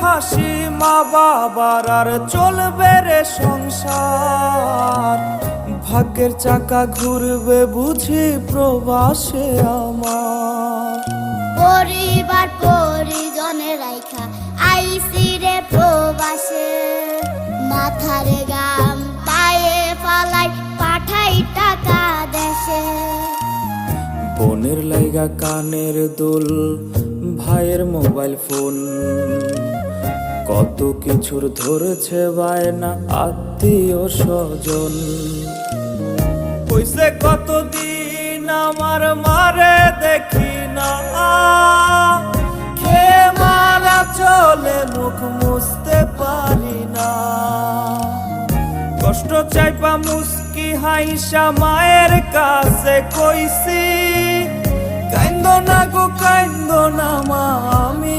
হাসি মা বাবার আর চলবে রে সংসার। ভাগ্যের চাকা ঘুরবে বুঝি প্রবাসে আমার। পরিবার পরিজনের রাইখা আইসি রে প্রবাসে, মাথারে গাম পায়ে ফালাই পাঠাই টাকা দেশে। বোনের লাইগা কানের দুল, ভাইয়ের মোবাইল ফোন, কত কিছুর ধরেছে বায়না আত্মীয় স্বজন। হইছে কতদিন আমার মারে দেখি না, খেয়ে মারা চলে মুখ মুছতে পারি না। কষ্ট চাইপা মুস্কি হাইসা মায়ের কাছে কইছি, কাইন্দো না গো কাইন্দো না মা, আমি